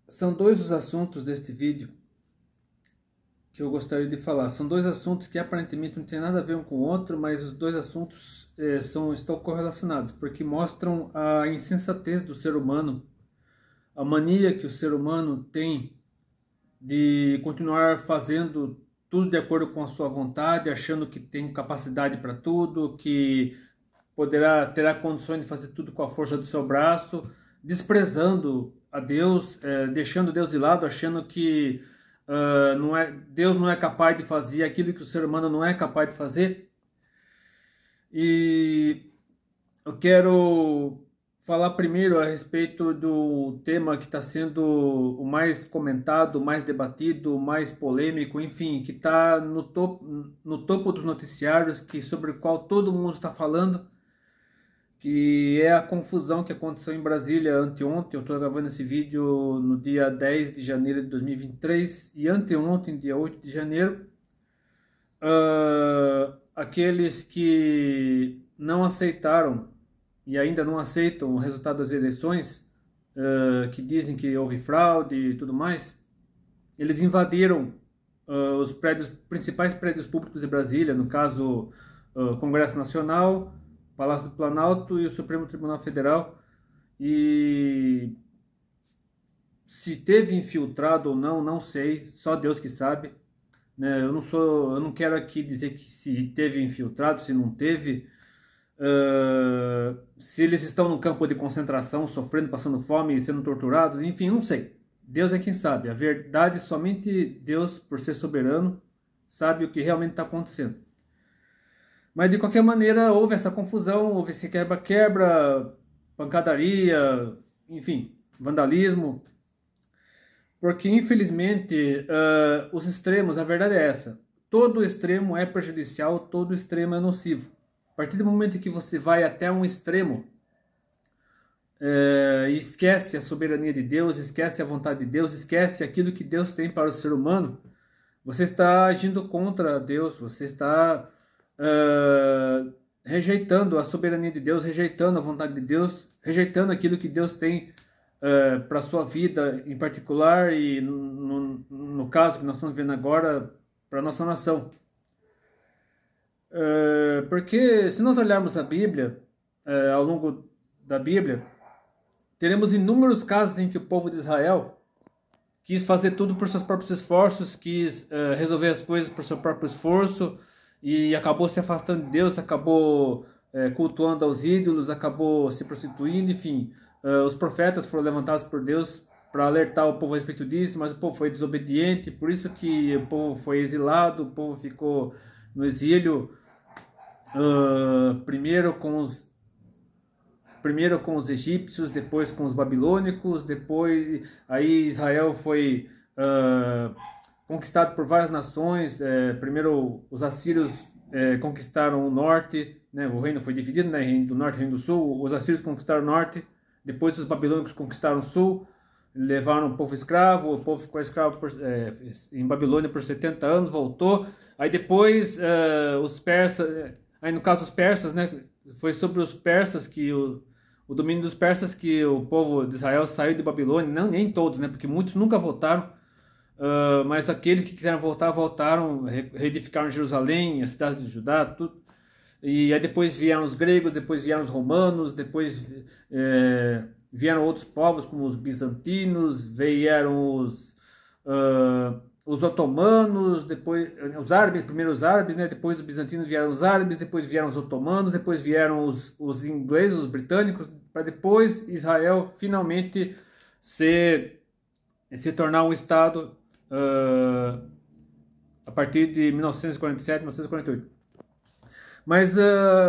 São dois os assuntos deste vídeo que eu gostaria de falar. São dois assuntos que aparentemente não tem nada a ver um com o outro, mas os dois assuntos estão correlacionados, porque mostram a insensatez do ser humano, a mania que o ser humano tem de continuar fazendo tudo de acordo com a sua vontade, achando que tem capacidade para tudo, que terá condições de fazer tudo com a força do seu braço, desprezando a Deus, deixando Deus de lado, achando que Deus não é capaz de fazer aquilo que o ser humano não é capaz de fazer. E eu quero falar primeiro a respeito do tema que está sendo o mais comentado, o mais debatido, o mais polêmico, enfim, que está no topo dos noticiários, sobre o qual todo mundo está falando, que é a confusão que aconteceu em Brasília anteontem. Eu estou gravando esse vídeo no dia 10 de janeiro de 2023, e anteontem, dia 8 de janeiro, aqueles que não aceitaram e ainda não aceitam o resultado das eleições, que dizem que houve fraude e tudo mais, eles invadiram os principais prédios públicos de Brasília, no caso, Congresso Nacional, Palácio do Planalto e o Supremo Tribunal Federal. E se teve infiltrado ou não, não sei, só Deus que sabe, né? Eu não quero aqui dizer que se teve infiltrado, se não teve, se eles estão no campo de concentração, sofrendo, passando fome, sendo torturados, enfim, não sei. Deus é quem sabe. A verdade, somente Deus, por ser soberano, sabe o que realmente está acontecendo. Mas, de qualquer maneira, houve essa confusão, houve esse quebra-quebra, pancadaria, enfim, vandalismo. Porque, infelizmente, os extremos, a verdade é essa: todo extremo é prejudicial, todo extremo é nocivo. A partir do momento que você vai até um extremo, e esquece a soberania de Deus, esquece a vontade de Deus, esquece aquilo que Deus tem para o ser humano, você está agindo contra Deus, você está rejeitando a soberania de Deus, rejeitando a vontade de Deus, rejeitando aquilo que Deus tem para a sua vida em particular, e no caso que nós estamos vendo agora, para a nossa nação. Porque se nós olharmos a Bíblia, ao longo da Bíblia, teremos inúmeros casos em que o povo de Israel quis fazer tudo por seus próprios esforços, quis resolver as coisas por seu próprio esforço, e acabou se afastando de Deus, acabou cultuando aos ídolos, acabou se prostituindo, enfim. Os profetas foram levantados por Deus para alertar o povo a respeito disso, mas o povo foi desobediente, por isso que o povo foi exilado, o povo ficou no exílio, primeiro com os egípcios, depois com os babilônicos, depois aí Israel foi conquistado por várias nações. Primeiro os assírios conquistaram o norte, né? O reino foi dividido, né? Reino do norte e reino do sul. Os assírios conquistaram o norte, depois os babilônicos conquistaram o sul, levaram o povo escravo, o povo ficou escravo em Babilônia por 70 anos, voltou. Aí depois os persas, aí no caso os persas, né? Foi sobre os persas que o domínio dos persas que o povo de Israel saiu de Babilônia. Não, nem todos, né? Porque muitos nunca voltaram. Mas aqueles que quiseram voltar, voltaram, reedificaram Jerusalém, a cidade de Judá, tudo. E aí depois vieram os gregos, depois vieram os romanos, depois vieram outros povos como os bizantinos, vieram os otomanos, depois os árabes, primeiro os árabes, né? Depois os bizantinos vieram os árabes, depois vieram os otomanos, depois vieram os ingleses, os britânicos, para depois Israel finalmente se tornar um estado a partir de 1947, 1948. Mas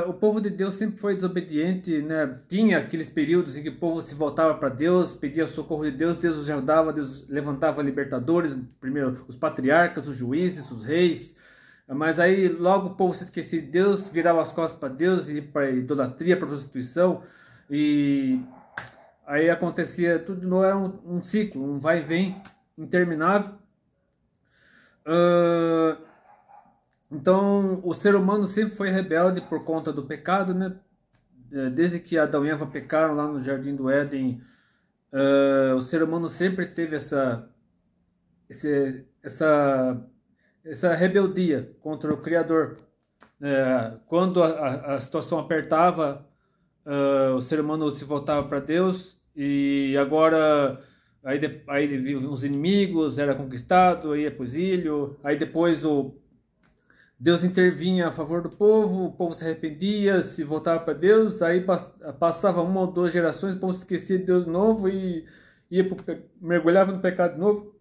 o povo de Deus sempre foi desobediente, né? Tinha aqueles períodos em que o povo se voltava para Deus, pedia socorro de Deus, Deus os ajudava, Deus levantava libertadores, primeiro os patriarcas, os juízes, os reis. Mas aí logo o povo se esquecia de Deus, virava as costas para Deus e para idolatria, para prostituição. E aí acontecia tudo de novo, era um ciclo, um vai e vem interminável. Então, o ser humano sempre foi rebelde por conta do pecado, né? Desde que Adão e Eva pecaram lá no Jardim do Éden, O ser humano sempre teve essa rebeldia contra o Criador. Quando a situação apertava, o ser humano se voltava para Deus, e agora aí viu os inimigos, era conquistado, ia para o exílio, aí depois Deus intervinha a favor do povo, o povo se arrependia, se voltava para Deus, aí passava 1 ou 2 gerações, o povo se esquecia de Deus de novo e mergulhava no pecado de novo.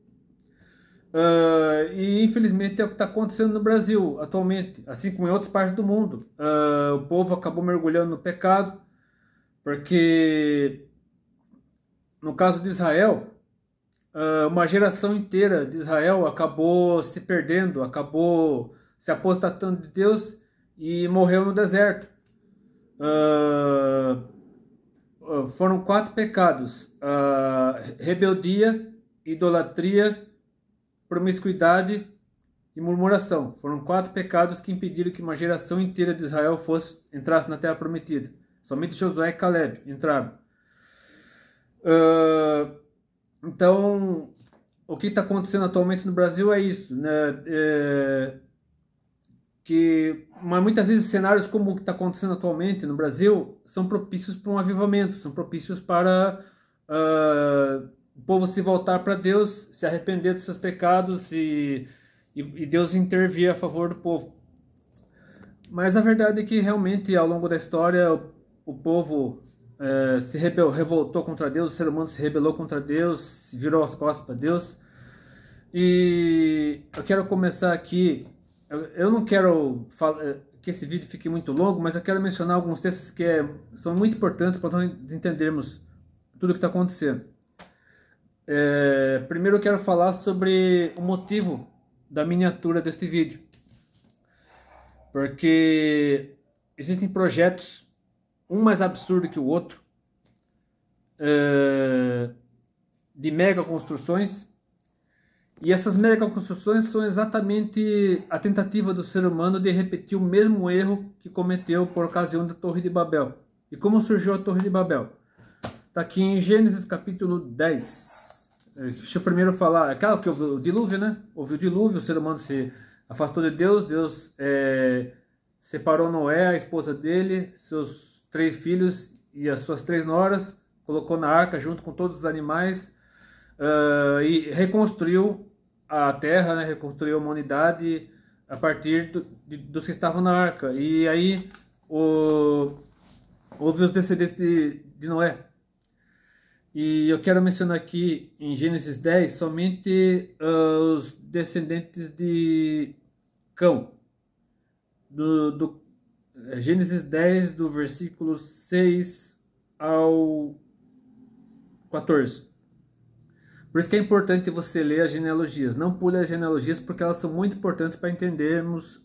E infelizmente é o que está acontecendo no Brasil atualmente, assim como em outras partes do mundo. O povo acabou mergulhando no pecado, porque no caso de Israel, uma geração inteira de Israel acabou se perdendo, acabou se apostatando de Deus e morreu no deserto. Foram 4 pecados: rebeldia, idolatria, promiscuidade e murmuração. Foram 4 pecados que impediram que uma geração inteira de Israel entrasse na Terra Prometida. Somente Josué e Caleb entraram. Então, o que está acontecendo atualmente no Brasil é isso, né? Mas muitas vezes cenários como o que está acontecendo atualmente no Brasil são propícios para um avivamento, são propícios para o povo se voltar para Deus, se arrepender dos seus pecados e Deus intervir a favor do povo. Mas a verdade é que realmente ao longo da história o povo se revoltou contra Deus, o ser humano se rebelou contra Deus, se virou as costas para Deus. E eu quero começar aqui. Eu não quero que esse vídeo fique muito longo, mas eu quero mencionar alguns textos que são muito importantes para nós entendermos tudo o que está acontecendo. Primeiro eu quero falar sobre o motivo da miniatura deste vídeo. Porque existem projetos, um mais absurdo que o outro, de mega construções. E essas mega construções são exatamente a tentativa do ser humano de repetir o mesmo erro que cometeu por ocasião da Torre de Babel. E como surgiu a Torre de Babel? Está aqui em Gênesis capítulo 10. Deixa eu primeiro falar, aquela que houve o dilúvio, né? Houve o dilúvio, o ser humano se afastou de Deus, Deus separou Noé, a esposa dele, seus 3 filhos e as suas 3 noras, colocou na arca junto com todos os animais, e reconstruiu a terra, né? Reconstruiu a humanidade a partir dos que estavam na arca. E aí houve os descendentes de Noé. E eu quero mencionar aqui em Gênesis 10 somente os descendentes de Cão. Gênesis 10, do versículo 6 ao 14. Por isso que é importante você ler as genealogias. Não pule as genealogias, porque elas são muito importantes para entendermos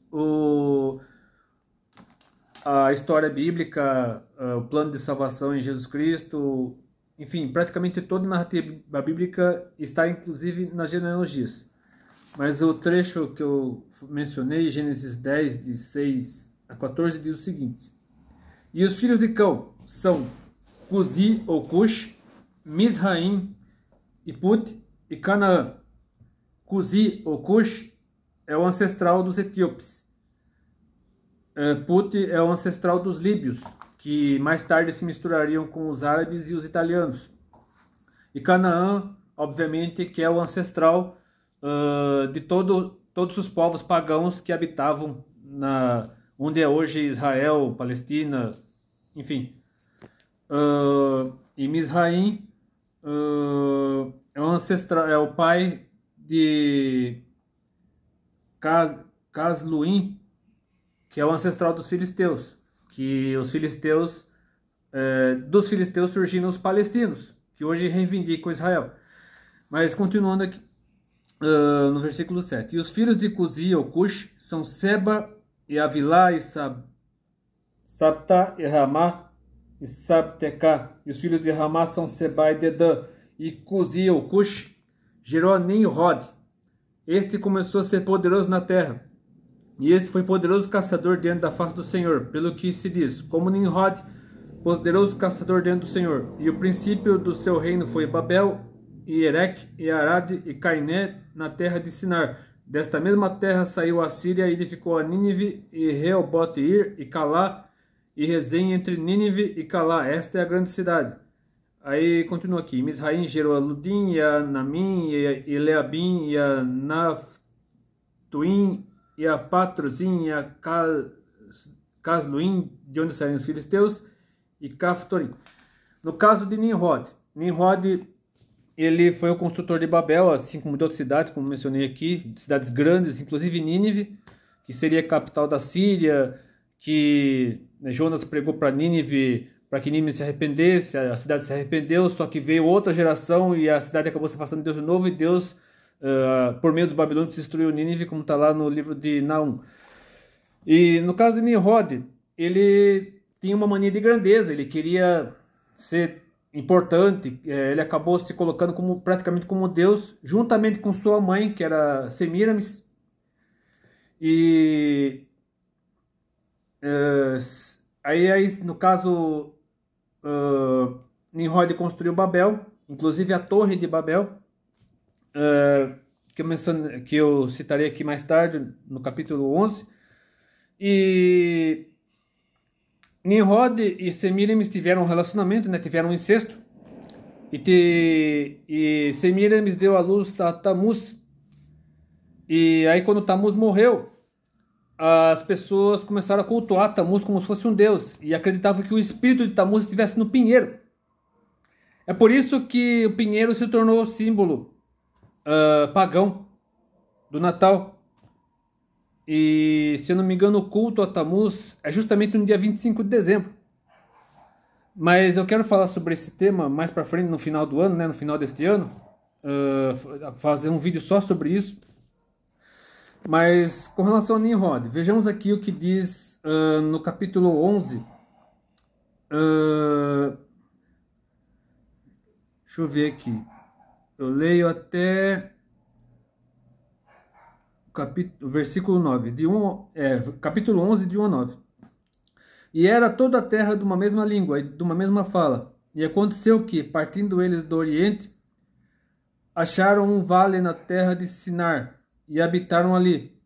a história bíblica, o plano de salvação em Jesus Cristo. Enfim, praticamente toda a narrativa bíblica está inclusive nas genealogias. Mas o trecho que eu mencionei, Gênesis 10, de 6 a 14, diz o seguinte: E os filhos de Cão são Cuzi ou Cush, Mizraim, e Put e Canaã. Cuzi ou Cush é o ancestral dos etíopes. Put é o ancestral dos líbios, que mais tarde se misturariam com os árabes e os italianos. E Canaã, obviamente, que é o ancestral de todos os povos pagãos que habitavam onde é hoje Israel, Palestina, enfim. E Mizraim é o pai de Casluim, que é o ancestral dos filisteus, que os filisteus, dos filisteus surgiram os palestinos, que hoje reivindicam Israel. Mas continuando aqui, no versículo 7, e os filhos de Cuzi ou Cush são Seba e Avilá e Sabta e Ramá e Sabteca, e os filhos de Ramá são Seba e Dedã. E Cuzi ou Cush gerou a Nimrod. Este começou a ser poderoso na terra, e este foi poderoso caçador diante da face do Senhor, pelo que se diz, como Nimrod poderoso caçador diante do Senhor. E o princípio do seu reino foi Babel, e Ereque, e Arade, e Cainé, na terra de Sinar. Desta mesma terra saiu a Síria e edificou a Nínive, e Reobote-ir, e Calá, e Rezém entre Nínive e Calá. Esta é a grande cidade. Aí continua aqui. Misraim gerou a Ludim, e a Namim, e Leabim, e a Naftuim, e a Patrozim, e a Casluim, de onde saíram os filisteus, e Caftorim. No caso de Nimrod, ele foi o construtor de Babel, assim como de outras cidades, como mencionei aqui, cidades grandes, inclusive Nínive, que seria a capital da Síria, que Jonas pregou para Nínive, para que Nínive se arrependesse, a cidade se arrependeu, só que veio outra geração e a cidade acabou se afastando de Deus de novo, e Deus, por meio dos babilônios, destruiu Nínive, como está lá no livro de Naum. E no caso de Nimrod, ele tinha uma mania de grandeza, ele queria ser importante, ele acabou se colocando praticamente como Deus, juntamente com sua mãe, que era Semiramis. E aí no caso, Nimrod construiu Babel, inclusive a Torre de Babel, que eu citarei aqui mais tarde, no capítulo 11. E Nimrod e Semiramis tiveram um relacionamento, né? Tiveram um incesto. E Semiramis deu à luz a Tamuz. E aí quando Tamuz morreu, as pessoas começaram a cultuar Tamuz como se fosse um deus. E acreditavam que o espírito de Tamuz estivesse no pinheiro. É por isso que o pinheiro se tornou símbolo pagão do Natal. E, se eu não me engano, o culto a Tamuz é justamente no dia 25 de dezembro. Mas eu quero falar sobre esse tema mais para frente, no final do ano, né, no final deste ano. Fazer um vídeo só sobre isso. Mas com relação a Nimrod, vejamos aqui o que diz no capítulo 11. Deixa eu ver aqui. Eu leio até versículo 9, capítulo 11, de 1 a 9. E era toda a terra de uma mesma língua e de uma mesma fala. E aconteceu que, partindo eles do Oriente, acharam um vale na terra de Sinar, e habitaram ali.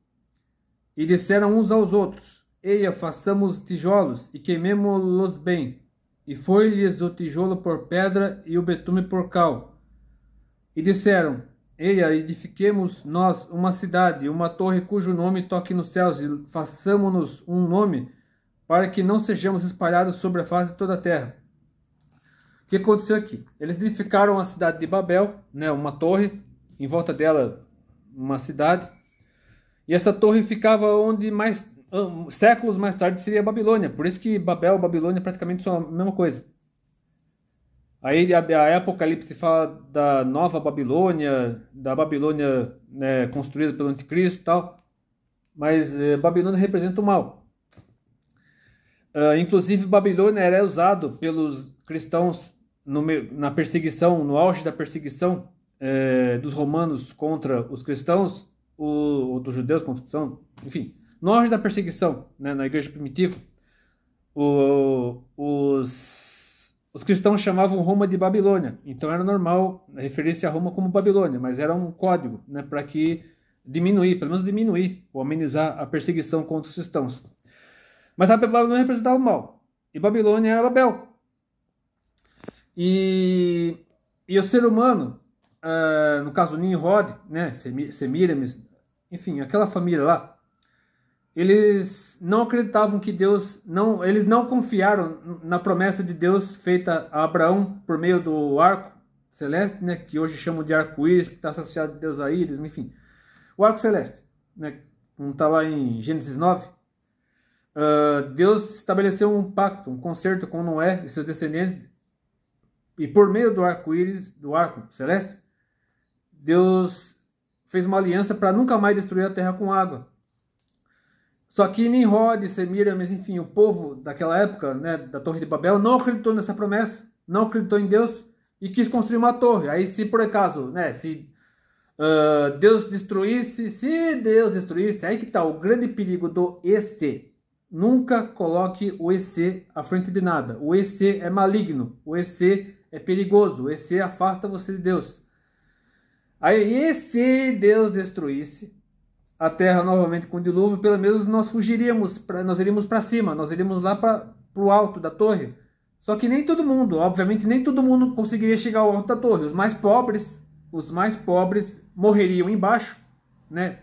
E disseram uns aos outros: Eia, façamos tijolos, e queimemo-los bem. E foi-lhes o tijolo por pedra, e o betume por cal. E disseram: Eia, edifiquemos nós uma cidade, uma torre cujo nome toque nos céus, e façamo-nos um nome, para que não sejamos espalhados sobre a face de toda a terra. O que aconteceu aqui? Eles edificaram a cidade de Babel, né, uma torre, em volta dela uma cidade, e essa torre ficava onde séculos mais tarde seria a Babilônia. Por isso que Babel e Babilônia praticamente são a mesma coisa. Aí a Apocalipse fala da nova Babilônia, da Babilônia, né, construída pelo Anticristo e tal, mas Babilônia representa o mal. Inclusive Babilônia era usado pelos cristãos na perseguição, no auge da perseguição dos romanos contra os cristãos, ou dos judeus contra os cristãos, enfim, no auge da perseguição, né, na igreja primitiva, os cristãos chamavam Roma de Babilônia, então era normal referir-se a Roma como Babilônia, mas era um código, né, para que pelo menos diminuir ou amenizar a perseguição contra os cristãos. Mas a Babilônia representava o mal, e Babilônia era Babel. E o ser humano, no caso Nimrod, né, Semiramis, enfim, aquela família lá, eles não acreditavam que eles não confiaram na promessa de Deus feita a Abraão por meio do arco celeste, né, que hoje chamam de arco-íris, que está associado a Deus a íris, enfim, o arco celeste, né, como está lá em Gênesis 9. Deus estabeleceu um pacto, um concerto com Noé e seus descendentes, e por meio do arco-íris, do arco celeste, Deus fez uma aliança para nunca mais destruir a terra com água. Só que Nimrod, Semiramis, enfim, o povo daquela época, né, da Torre de Babel, não acreditou nessa promessa, não acreditou em Deus e quis construir uma torre. Aí, se por acaso, né, se Deus destruísse, aí que está o grande perigo do e se. Nunca coloque o EC à frente de nada. O EC é maligno, o EC é perigoso, o EC afasta você de Deus. Aí, e se Deus destruísse a terra novamente com o dilúvio, pelo menos nós fugiríamos, nós iríamos para cima, nós iríamos lá para o alto da torre. Só que nem todo mundo, obviamente, nem todo mundo conseguiria chegar ao alto da torre. Os mais pobres morreriam embaixo, né?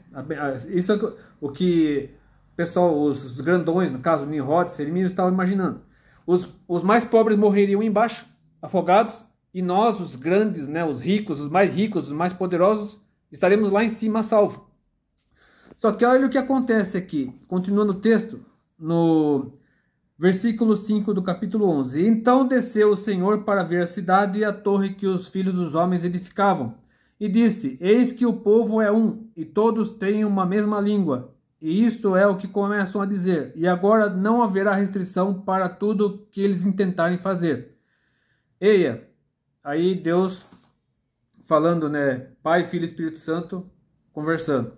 Isso é o que o pessoal, os grandões, no caso, Nimrod, Selimino, estavam imaginando. Os mais pobres morreriam embaixo, afogados, e nós, os grandes, né, os ricos, os mais poderosos, estaremos lá em cima salvo. Só que olha o que acontece aqui, continuando o texto, no versículo 5 do capítulo 11. Então desceu o Senhor para ver a cidade e a torre que os filhos dos homens edificavam. E disse, eis que o povo é um, e todos têm uma mesma língua. E isto é o que começam a dizer. E agora não haverá restrição para tudo que eles intentarem fazer. Eia, aí Deus falando, né? Pai, Filho e Espírito Santo conversando.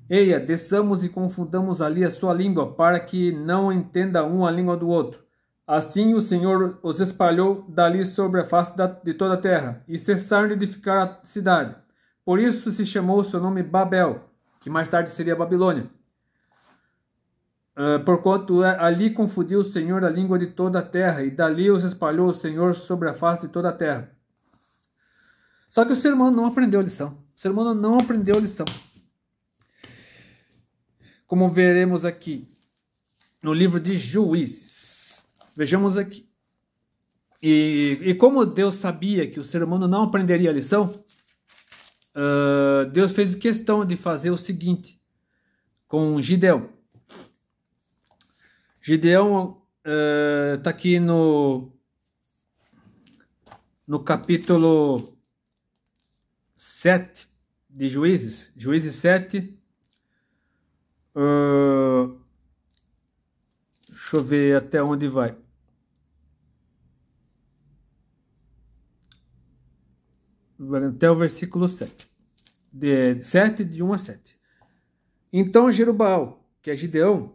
Eia, desçamos e confundamos ali a sua língua, para que não entenda um a língua do outro. Assim o Senhor os espalhou dali sobre a face de toda a terra, e cessaram de edificar a cidade. Por isso se chamou o seu nome Babel, que mais tarde seria Babilônia. Porquanto ali confundiu o Senhor a língua de toda a terra, e dali os espalhou o Senhor sobre a face de toda a terra. Só que o ser humano não aprendeu a lição. O ser humano não aprendeu a lição. Como veremos aqui no livro de Juízes. Vejamos aqui. E como Deus sabia que o ser humano não aprenderia a lição, Deus fez questão de fazer o seguinte com Gideão. Gideão está aqui no capítulo 7 de Juízes. Juízes 7. Deixa eu ver até onde vai. Até o versículo 7. De 1 a 7. Então Jerubaal, que é Gideão,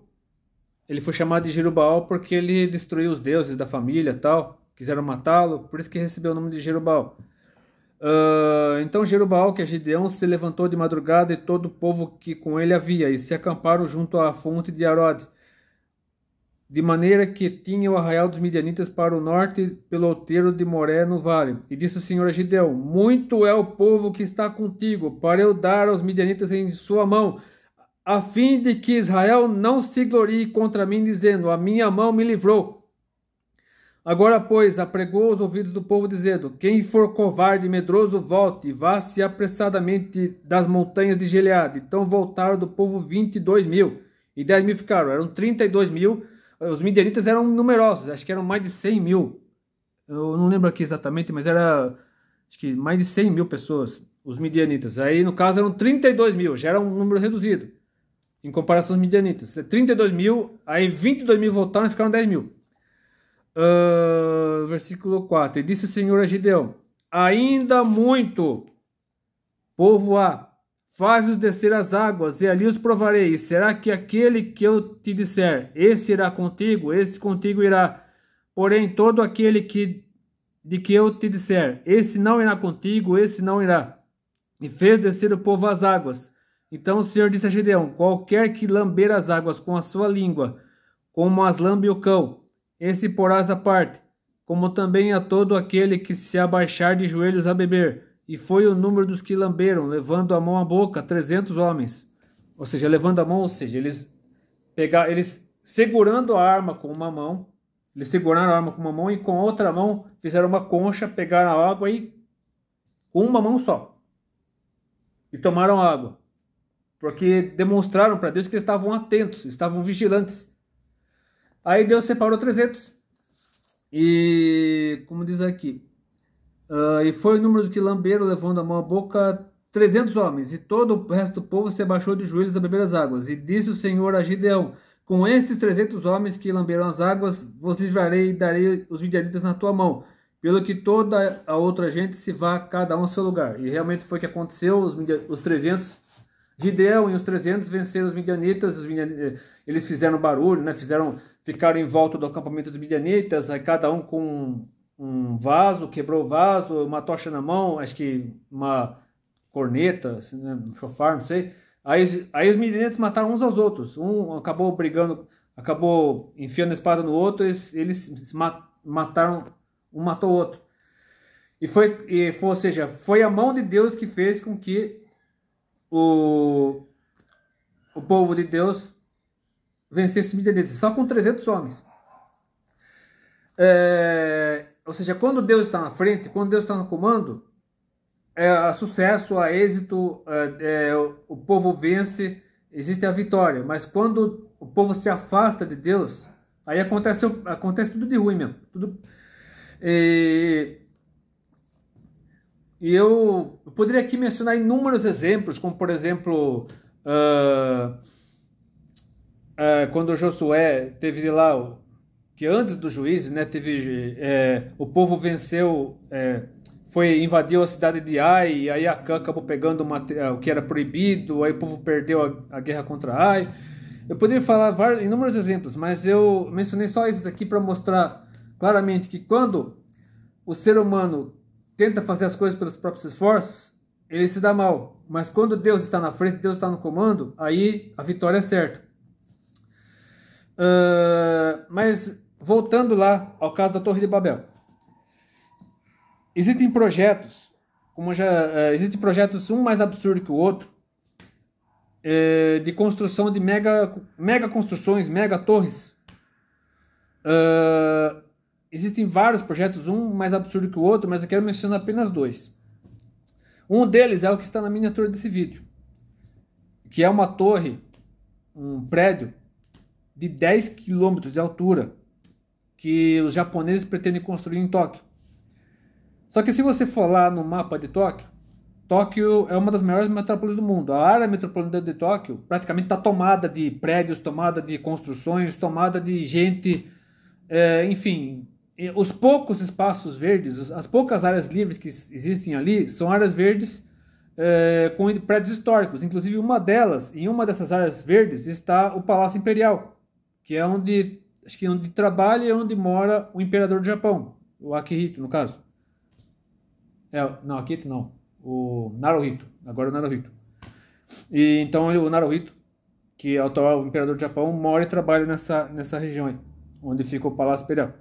ele foi chamado de Jerubaal porque ele destruiu os deuses da família e tal. Quiseram matá-lo, por isso que recebeu o nome de Jerubaal. Então Jerubaal, que é Gideão, se levantou de madrugada e todo o povo que com ele havia, e se acamparam junto à fonte de Arode, de maneira que tinha o arraial dos midianitas para o norte, pelo outeiro de Moré no vale. E disse o Senhor a Gideão, muito é o povo que está contigo, para eu dar aos midianitas em sua mão, a fim de que Israel não se glorie contra mim, dizendo, a minha mão me livrou. Agora, pois, apregou os ouvidos do povo, dizendo, quem for covarde e medroso, volte, e vá-se apressadamente das montanhas de Gileade. Então voltaram do povo 22.000, e 10.000 ficaram. Eram 32.000. Os midianitas eram numerosos, acho que eram mais de 100.000. Eu não lembro aqui exatamente, mas era acho que mais de 100.000 pessoas, os midianitas. Aí, no caso, eram 32.000, já era um número reduzido, em comparação aos midianitas. 32.000, aí 22.000 voltaram e ficaram 10.000. Versículo 4. E disse o Senhor a Gideão, ainda muito povo há, faz-os descer as águas, e ali os provarei. E será que aquele que eu te disser, esse irá contigo, esse contigo irá. Porém, todo aquele de que eu te disser, esse não irá contigo, esse não irá. E fez descer o povo às águas. Então o Senhor disse a Gideão, qualquer que lamber as águas com a sua língua, como as lambe o cão, esse porás à parte, como também a todo aquele que se abaixar de joelhos a beber. E foi o número dos que lamberam, levando a mão à boca, 300 homens. Ou seja, levando a mão, ou seja, eles segurando a arma com uma mão, eles seguraram a arma com uma mão e com a outra mão fizeram uma concha, pegaram a água e com uma mão só. E tomaram água. Porque demonstraram para Deus que eles estavam atentos, estavam vigilantes. Aí Deus separou 300. E, como diz aqui, e foi o número do que lamberam, levando a mão à boca, 300 homens. E todo o resto do povo se abaixou de joelhos a beber as águas. E disse o Senhor a Gideão, com estes 300 homens que lamberam as águas, vos livrarei e darei os midianitas na tua mão, pelo que toda a outra gente se vá, cada um ao seu lugar. E realmente foi o que aconteceu, os 300 Gideão e os 300 venceram os midianitas, eles fizeram barulho, né? Ficaram em volta do acampamento dos midianitas, aí cada um com um vaso, quebrou o vaso, uma tocha na mão, acho que uma corneta, assim, né? Um chofar, não sei. Aí os midianitas mataram uns aos outros, um acabou brigando, acabou enfiando a espada no outro, eles mataram, um matou o outro. Ou seja, foi a mão de Deus que fez com que o povo de Deus vencesse Midianitas, só com 300 homens. Ou seja, quando Deus está na frente, quando Deus está no comando, é sucesso, é êxito, o povo vence, existe a vitória. Mas quando o povo se afasta de Deus, aí acontece tudo de ruim mesmo. E eu poderia aqui mencionar inúmeros exemplos, como por exemplo, quando Josué teve lá, que antes dos juízes, né, o povo venceu, invadiu a cidade de Ai, e aí Acã acabou pegando o que era proibido, aí o povo perdeu a guerra contra Ai. Eu poderia falar inúmeros exemplos, mas eu mencionei só esses aqui para mostrar claramente que quando o ser humano tenta fazer as coisas pelos próprios esforços, ele se dá mal. Mas quando Deus está na frente, Deus está no comando, aí a vitória é certa. Mas voltando lá ao caso da Torre de Babel. Existem projetos, existem projetos um mais absurdo que o outro, de construção de mega construções, mega torres. Existem vários projetos, um mais absurdo que o outro, mas eu quero mencionar apenas dois. Um deles é o que está na miniatura desse vídeo, que é uma torre, um prédio de 10 km de altura, que os japoneses pretendem construir em Tóquio. Só que se você for lá no mapa de Tóquio, Tóquio é uma das maiores metrópoles do mundo. A área metropolitana de Tóquio praticamente está tomada de prédios, tomada de construções, tomada de gente, enfim. Os poucos espaços verdes, as poucas áreas livres que existem ali, são áreas verdes com prédios históricos. Inclusive, em uma dessas áreas verdes está o Palácio Imperial, que é onde trabalha e onde mora o imperador do Japão, o Akihito, no caso. Não, Akihito não, o Naruhito, agora o Naruhito. E então o Naruhito, que é o atual imperador do Japão, mora e trabalha nessa região aí, onde fica o Palácio Imperial.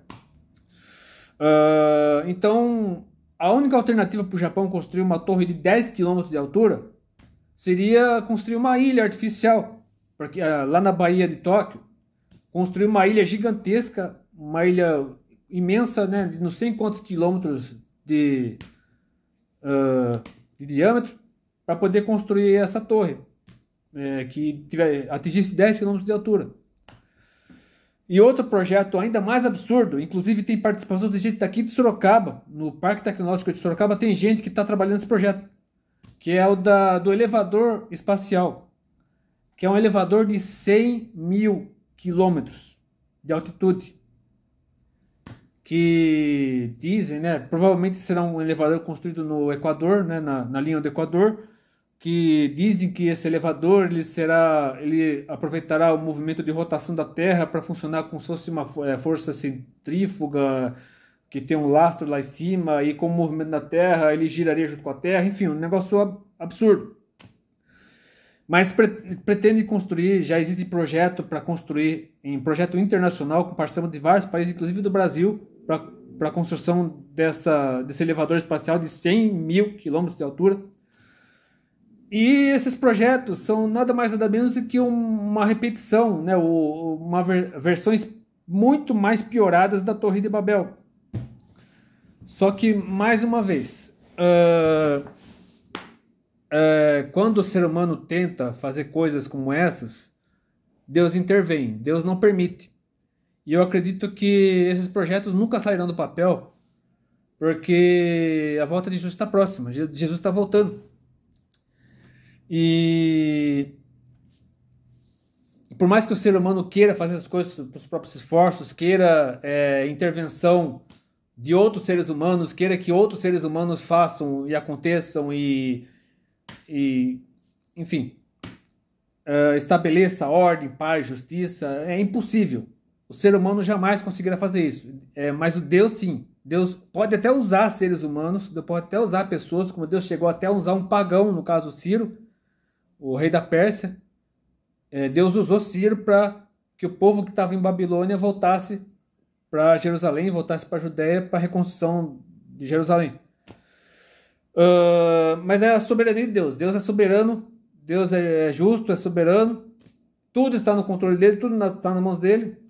Então, a única alternativa para o Japão construir uma torre de 10 km de altura seria construir uma ilha artificial, porque lá na Baía de Tóquio, construir uma ilha gigantesca, uma ilha imensa, né, de não sei quantos quilômetros de diâmetro, para poder construir essa torre, que atingisse 10 km de altura. E outro projeto ainda mais absurdo, inclusive tem participação de gente daqui de Sorocaba, no Parque Tecnológico de Sorocaba tem gente que está trabalhando nesse projeto, que é o do elevador espacial, que é um elevador de 100 mil quilômetros de altitude, que dizem, né, provavelmente será um elevador construído no Equador, né, na linha do Equador, que dizem que esse elevador ele aproveitará o movimento de rotação da Terra para funcionar como se fosse uma força centrífuga, que tem um lastro lá em cima, e com o movimento da Terra ele giraria junto com a Terra, enfim, um negócio absurdo. Mas pretende construir, já existe projeto para construir, em projeto internacional, com parceria de vários países, inclusive do Brasil, para a construção desse elevador espacial de 100 mil quilômetros de altura. E esses projetos são nada mais nada menos do que uma repetição, né, versões muito mais pioradas da Torre de Babel. Só que, mais uma vez, quando o ser humano tenta fazer coisas como essas, Deus intervém, Deus não permite. E eu acredito que esses projetos nunca sairão do papel, porque a volta de Jesus está próxima, Jesus está voltando. E por mais que o ser humano queira fazer as coisas pelos próprios esforços, queira intervenção de outros seres humanos, queira que outros seres humanos façam e aconteçam, enfim, estabeleça ordem, paz, justiça. É impossível. O ser humano jamais conseguirá fazer isso. Mas o Deus, sim. Deus pode até usar seres humanos, Deus pode até usar pessoas, como Deus chegou até a usar um pagão, no caso Ciro, o rei da Pérsia. Deus usou Ciro para que o povo que estava em Babilônia voltasse para Jerusalém, voltasse para a Judéia, para a reconstrução de Jerusalém. Mas é a soberania de Deus. Deus é soberano, Deus é justo, é soberano. Tudo está no controle dele, tudo está nas mãos dele.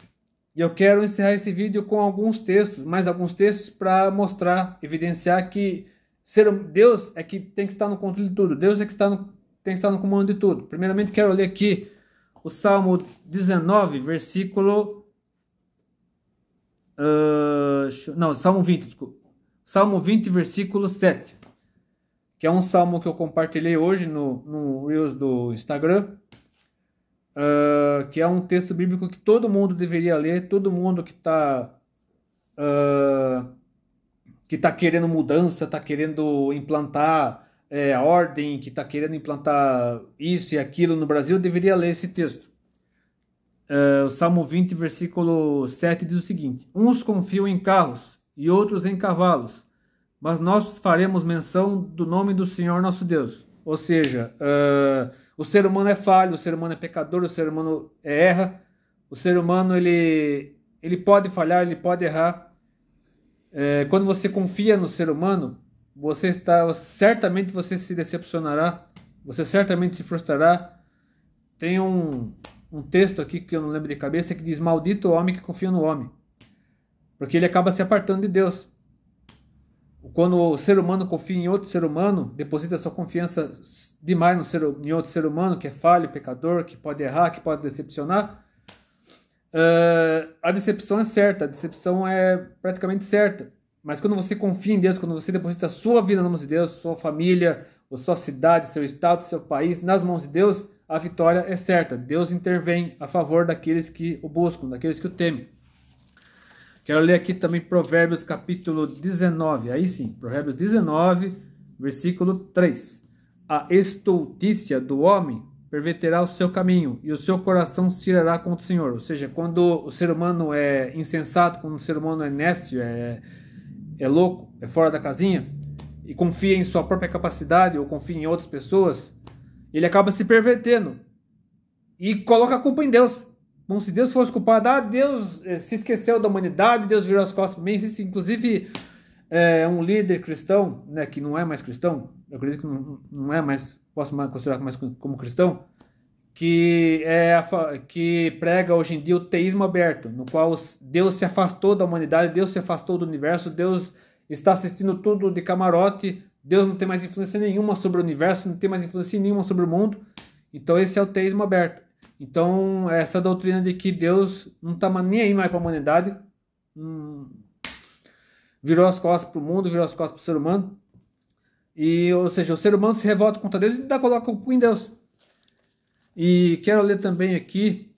E eu quero encerrar esse vídeo com alguns textos, mais alguns textos, para mostrar, evidenciar que Deus é que tem que estar no controle de tudo. Deus é que tem que estar no comando de tudo. Primeiramente, quero ler aqui o Salmo 19, versículo... Salmo 20, desculpa. Salmo 20, versículo 7. Que é um salmo que eu compartilhei hoje no Reels do Instagram. Que é um texto bíblico que todo mundo deveria ler, todo mundo que está querendo mudança, está querendo implantar a ordem, que está querendo implantar isso e aquilo no Brasil, deveria ler esse texto. O Salmo 20, versículo 7 diz o seguinte: uns confiam em carros e outros em cavalos, mas nós faremos menção do nome do Senhor nosso Deus. Ou seja, o ser humano é falho, o ser humano é pecador, o ser humano erra, o ser humano ele pode falhar, ele pode errar. Quando você confia no ser humano, certamente você se decepcionará, você certamente se frustrará. Tem um texto aqui que eu não lembro de cabeça que diz: maldito o homem que confia no homem, porque ele acaba se apartando de Deus. Quando o ser humano confia em outro ser humano, deposita sua confiança demais em outro ser humano que é falho, pecador, que pode errar, que pode decepcionar, a decepção é certa, a decepção é praticamente certa. Mas quando você confia em Deus, quando você deposita a sua vida nas mãos de Deus, sua família, a sua cidade, seu estado, seu país, nas mãos de Deus, a vitória é certa. Deus intervém a favor daqueles que o buscam, daqueles que o temem. Quero ler aqui também Provérbios capítulo 19. Aí sim, Provérbios 19, versículo 3. A estultícia do homem perverterá o seu caminho, e o seu coração se irá contra o Senhor. Ou seja, quando o ser humano é insensato, quando o ser humano é nécio, é louco, é fora da casinha, e confia em sua própria capacidade, ou confia em outras pessoas, ele acaba se pervertendo e coloca a culpa em Deus. Como se Deus fosse culpado. Deus se esqueceu da humanidade, Deus virou as costas para mim. Existe inclusive um líder cristão, né, que não é mais cristão, eu acredito que não é mais, posso considerar mais como cristão, que prega hoje em dia o teísmo aberto, no qual Deus se afastou da humanidade, Deus se afastou do universo, Deus está assistindo tudo de camarote, Deus não tem mais influência nenhuma sobre o universo, não tem mais influência nenhuma sobre o mundo. Então esse é o teísmo aberto. Então essa doutrina de que Deus não está nem aí mais para a humanidade, virou as costas para o mundo, virou as costas para o ser humano. Ou seja, o ser humano se revolta contra Deus e ainda coloca o culpa em Deus. E quero ler também aqui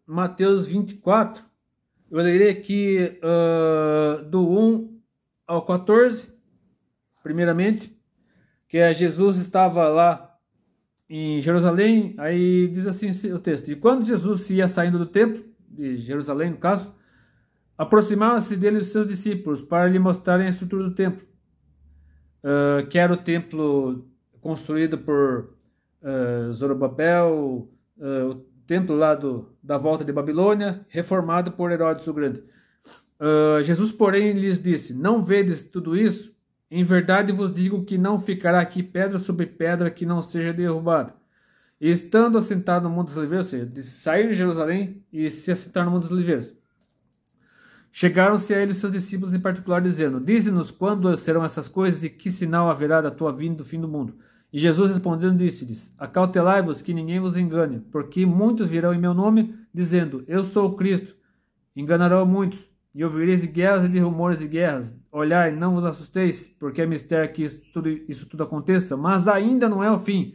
Mateus 24. Eu lerei aqui do 1 ao 14, primeiramente, que Jesus estava lá em Jerusalém. Aí diz assim o texto: e quando Jesus ia saindo do templo, de Jerusalém no caso, aproximavam-se dele os seus discípulos para lhe mostrarem a estrutura do templo, que era o templo construído por Zorobabel, o templo lá da volta de Babilônia, reformado por Herodes o Grande. Jesus, porém, lhes disse: não vedes tudo isso? Em verdade vos digo que não ficará aqui pedra sobre pedra que não seja derrubada. E estando assentado no Monte das Oliveiras, ou seja, de sair de Jerusalém e se assentar no Monte das Oliveiras, chegaram-se a ele seus discípulos em particular, dizendo: dize-nos quando serão essas coisas e que sinal haverá da tua vinda do fim do mundo. E Jesus respondendo disse-lhes: acautelai-vos que ninguém vos engane, porque muitos virão em meu nome, dizendo: eu sou o Cristo. Enganarão muitos. E ouvireis de guerras e de rumores de guerras. Olhai, não vos assusteis, porque é mistério que isso tudo aconteça, mas ainda não é o fim.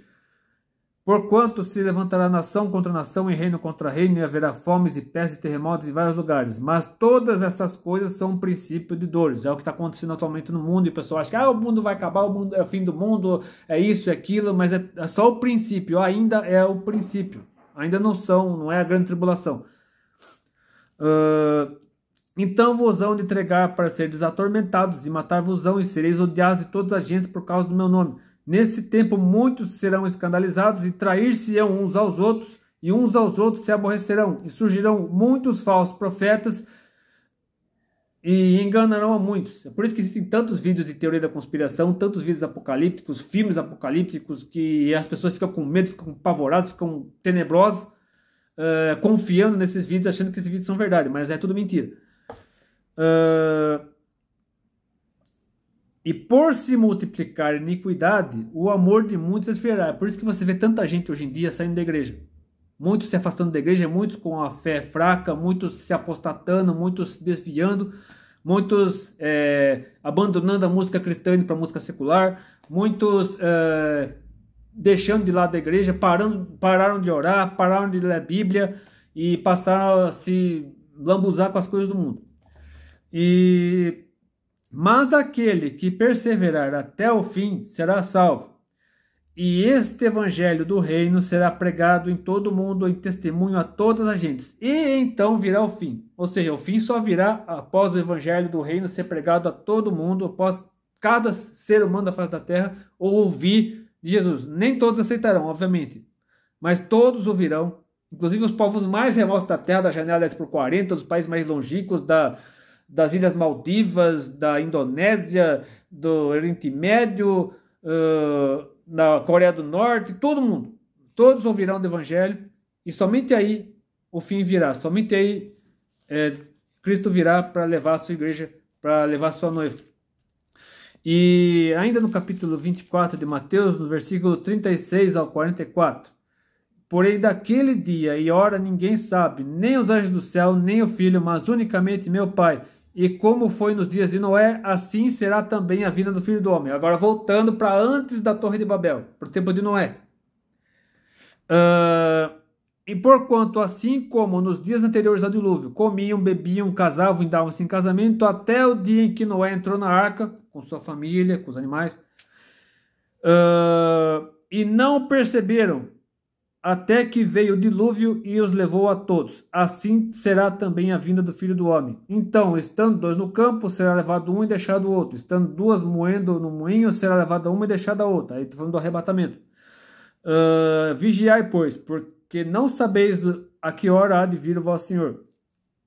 Porquanto se levantará nação contra nação e reino contra reino, e haverá fomes e pestes e terremotos em vários lugares. Mas todas essas coisas são um princípio de dores. É o que está acontecendo atualmente no mundo, e o pessoal acha que o mundo vai acabar, o mundo é o fim do mundo, é isso, é aquilo, mas é só o princípio, ainda é o princípio. Ainda não é a grande tribulação. Então vos hão de entregar para seres atormentados, e matar-vos-ão, e sereis odiados de todas as gentes por causa do meu nome. Nesse tempo muitos serão escandalizados e trair-se-ão uns aos outros, e uns aos outros se aborrecerão, e surgirão muitos falsos profetas e enganarão a muitos. É por isso que existem tantos vídeos de teoria da conspiração, tantos vídeos apocalípticos, filmes apocalípticos, que as pessoas ficam com medo, ficam apavoradas, ficam tenebrosas, confiando nesses vídeos, achando que esses vídeos são verdade, mas é tudo mentira. E por se multiplicar a iniquidade, o amor de muitos esfriará. Por isso que você vê tanta gente hoje em dia saindo da igreja. Muitos se afastando da igreja, muitos com a fé fraca, muitos se apostatando, muitos se desviando, muitos abandonando a música cristã indo para a música secular, muitos deixando de lado da igreja, pararam de orar, pararam de ler a Bíblia e passaram a se lambuzar com as coisas do mundo. Mas aquele que perseverar até o fim será salvo. E este evangelho do reino será pregado em todo o mundo em testemunho a todas as gentes. E então virá o fim. Ou seja, o fim só virá após o evangelho do reino ser pregado a todo mundo, após cada ser humano da face da terra ouvir de Jesus. Nem todos aceitarão, obviamente, mas todos ouvirão. Inclusive os povos mais remotos da terra, da janela 10x40, os países mais longínquos das Ilhas Maldivas, da Indonésia, do Oriente Médio, na Coreia do Norte, todo mundo. Todos ouvirão do Evangelho e somente aí o fim virá. Somente aí Cristo virá para levar a sua igreja, para levar a sua noiva. E ainda no capítulo 24 de Mateus, no versículo 36 ao 44. Porém, daquele dia e hora ninguém sabe, nem os anjos do céu, nem o Filho, mas unicamente meu Pai. E como foi nos dias de Noé, assim será também a vinda do Filho do Homem. Agora voltando para antes da Torre de Babel, para o tempo de Noé. E porquanto assim como nos dias anteriores ao dilúvio, comiam, bebiam, casavam e davam-se em casamento, até o dia em que Noé entrou na arca, com sua família, com os animais, e não perceberam, até que veio o dilúvio e os levou a todos. Assim será também a vinda do Filho do Homem. Então, estando dois no campo, será levado um e deixado o outro. Estando duas moendo no moinho, será levada uma e deixada a outra. Aí está falando do arrebatamento. Vigiai, pois, porque não sabeis a que hora há de vir o vosso Senhor.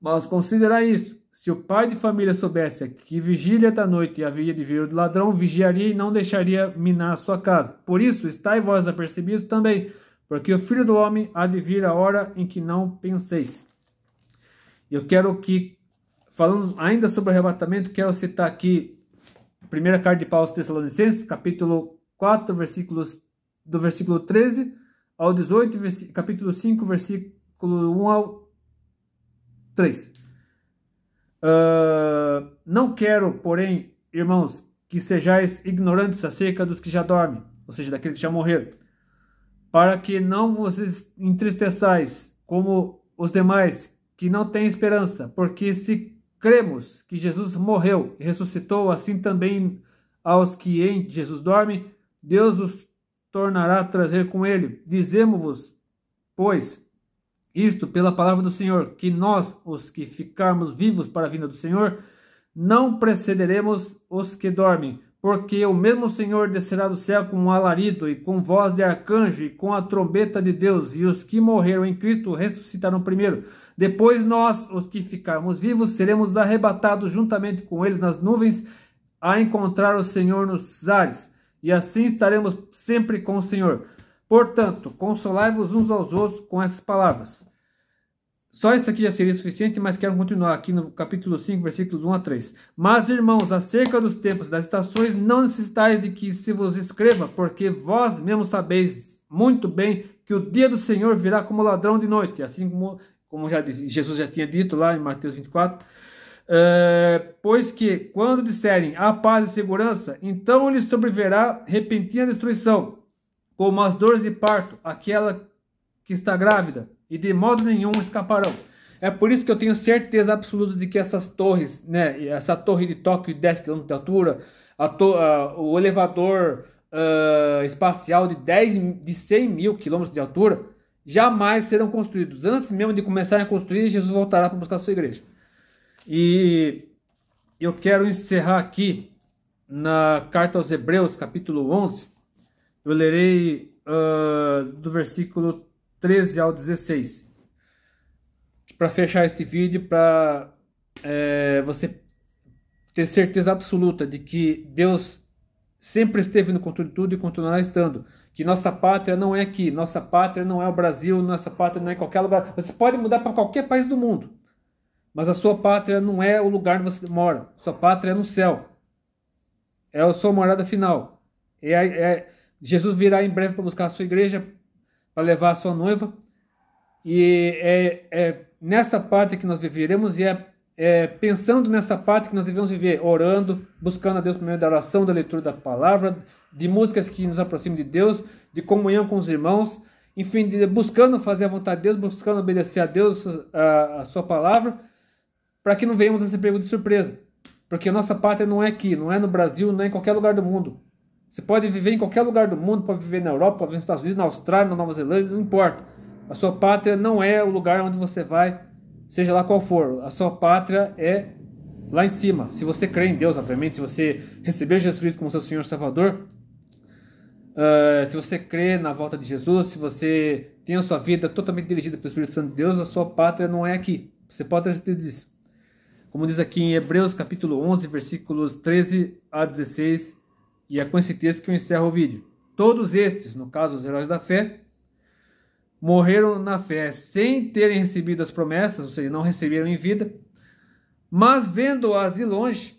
Mas considerai isso. Se o pai de família soubesse que vigília da noite havia de vir o ladrão, vigiaria e não deixaria minar a sua casa. Por isso, estai vós apercebidos também, porque o Filho do Homem há de vir a hora em que não penseis. Eu quero que, falando ainda sobre o arrebatamento, quero citar aqui a primeira carta de Paulo aos Tessalonicenses, capítulo 4, do versículo 13 ao 18, capítulo 5, versículo 1 ao 3. Não quero, porém, irmãos, que sejais ignorantes acerca dos que já dormem, ou seja, daqueles que já morreram, para que não vos entristeçais como os demais que não têm esperança, porque se cremos que Jesus morreu e ressuscitou, assim também aos que em Jesus dormem, Deus os tornará a trazer com ele. Dizemos-vos, pois, isto pela palavra do Senhor, que nós, os que ficarmos vivos para a vinda do Senhor, não precederemos os que dormem, porque o mesmo Senhor descerá do céu com um alarido e com voz de arcanjo e com a trombeta de Deus, e os que morreram em Cristo ressuscitarão primeiro. Depois nós, os que ficarmos vivos, seremos arrebatados juntamente com eles nas nuvens a encontrar o Senhor nos ares, e assim estaremos sempre com o Senhor. Portanto, consolai-vos uns aos outros com essas palavras. Só isso aqui já seria suficiente, mas quero continuar aqui no capítulo 5, versículos 1 a 3. Mas, irmãos, acerca dos tempos das estações, não necessitais de que se vos escreva, porque vós mesmos sabeis muito bem que o dia do Senhor virá como ladrão de noite, assim como Jesus já tinha dito lá em Mateus 24. Pois que, quando disserem a paz e segurança, então lhes sobrevirá repentina destruição, como as dores de parto, aquela que está grávida, e de modo nenhum escaparão. É por isso que eu tenho certeza absoluta de que essas torres, né, essa torre de Tóquio de 10 km de altura, o elevador espacial de 100 mil km de altura, jamais serão construídos. Antes mesmo de começarem a construir, Jesus voltará para buscar a sua igreja. E eu quero encerrar aqui na carta aos Hebreus, capítulo 11. Eu lerei do versículo 13 ao 16. Para fechar este vídeo, para você ter certeza absoluta de que Deus sempre esteve no controle de tudo e continuará estando. Que nossa pátria não é aqui, nossa pátria não é o Brasil, nossa pátria não é em qualquer lugar. Você pode mudar para qualquer país do mundo, mas a sua pátria não é o lugar onde você mora. Sua pátria é no céu. É a sua morada final. Jesus virá em breve para buscar a sua igreja, para levar a sua noiva. E é nessa pátria que nós viveremos, e pensando nessa pátria que nós devemos viver, orando, buscando a Deus por meio da oração, da leitura da palavra, de músicas que nos aproximem de Deus, de comunhão com os irmãos, enfim, buscando fazer a vontade de Deus, buscando obedecer a Deus, a sua palavra, para que não venhamos a ser pegos de surpresa. Porque a nossa pátria não é aqui, não é no Brasil, não é em qualquer lugar do mundo. Você pode viver em qualquer lugar do mundo, pode viver na Europa, pode viver nos Estados Unidos, na Austrália, na Nova Zelândia, não importa. A sua pátria não é o lugar onde você vai, seja lá qual for. A sua pátria é lá em cima. Se você crê em Deus, obviamente, se você receber Jesus Cristo como seu Senhor e Salvador, se você crê na volta de Jesus, se você tem a sua vida totalmente dirigida pelo Espírito Santo de Deus, a sua pátria não é aqui. Você pode ter certeza disso. Como diz aqui em Hebreus capítulo 11, versículos 13 a 16, e é com esse texto que eu encerro o vídeo. Todos estes, no caso os heróis da fé, morreram na fé sem terem recebido as promessas, ou seja, não receberam em vida, mas vendo-as de longe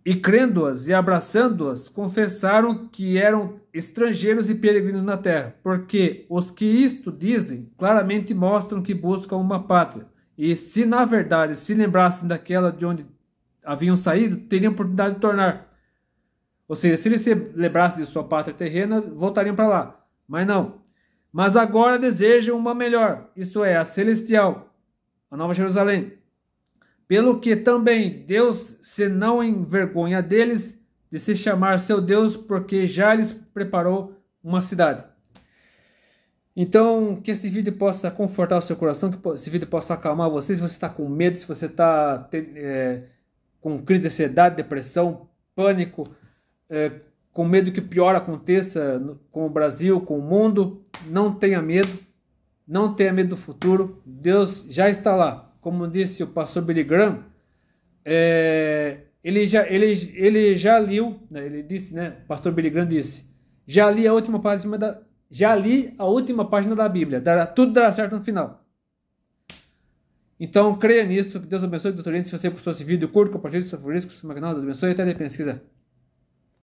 e crendo-as e abraçando-as, confessaram que eram estrangeiros e peregrinos na terra, porque os que isto dizem claramente mostram que buscam uma pátria. E se na verdade se lembrassem daquela de onde haviam saído, teriam oportunidade de tornar. Ou seja, se eles se lembrassem de sua pátria terrena, voltariam para lá. Mas não. Mas agora desejam uma melhor, isto é, a celestial, a Nova Jerusalém. Pelo que também Deus se não envergonha deles de se chamar seu Deus, porque já lhes preparou uma cidade. Então, que esse vídeo possa confortar o seu coração, que esse vídeo possa acalmar você, se você está com medo, se você está com crise de ansiedade, depressão, pânico, com medo que o pior aconteça com o Brasil, com o mundo, não tenha medo do futuro, Deus já está lá. Como disse o pastor Billy Graham, ele já liu, né, ele disse, né, o pastor Billy Graham disse, já li a última página da Bíblia, tudo dará certo no final. Então creia nisso, que Deus abençoe, Deus oriente. Se você gostou desse vídeo, curta, compartilhe, se for isso, Deus abençoe, até depois, se quiser.